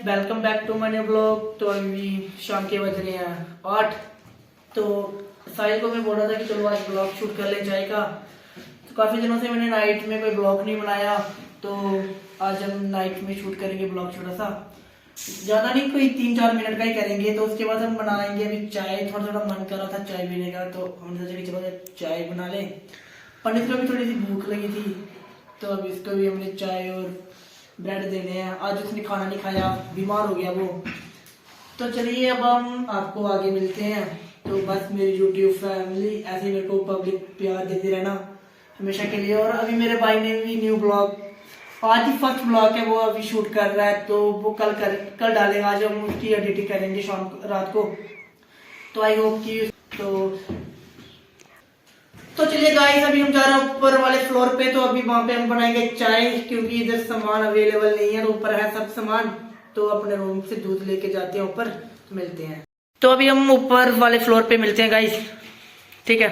Welcome back to my new blog. तो अभी शाम के बज रहे हैं 8। तो साहिल को मैं बोल रहा था कि चलो आज ब्लॉग शूट कर ले चाय का। तो काफ़ी दिनों से मैंने नाइट में कोई ब्लॉग नहीं बनाया, तो आज हम नाइट में शूट करेंगे ब्लॉग छोटा सा, ज़्यादा नहीं, कोई 3-4 मिनट का ही करेंगे। तो उसके बाद हम बनाएंगे अभी चाय। थोड़ा थोड़ा मन कर रहा था चाय पीने का, तो हमने सोचा कि चलो चाय बना लें। पंडित को भी थोड़ी सी भूख लगी थी, तो अब इसको भी हमने चाय और ब्रेड देने हैं। आज उसने खाना नहीं खाया, बीमार हो गया वो। तो चलिए अब हम आपको आगे मिलते हैं। तो बस मेरी यूट्यूब फैमिली ऐसे ही मेरे को पब्लिक प्यार देते रहना हमेशा के लिए। और अभी मेरे भाई ने भी न्यू ब्लॉग, आज ही फर्स्ट ब्लॉग है वो अभी शूट कर रहा है, तो वो कल डालेगा। आज हम उसकी एडिटिंग करेंगे शाम रात को। तो आई होप कि तो चलिए गाइस, अभी हम जा रहे हैं ऊपर वाले फ्लोर पे। तो अभी वहां पे हम बनाएंगे चाय, क्योंकि इधर सामान अवेलेबल नहीं है। तो ऊपर है सब सामान, तो अपने रूम से दूध लेके जाते हैं ऊपर। तो मिलते हैं। तो अभी हम ऊपर वाले फ्लोर पे मिलते हैं गाइस, ठीक है।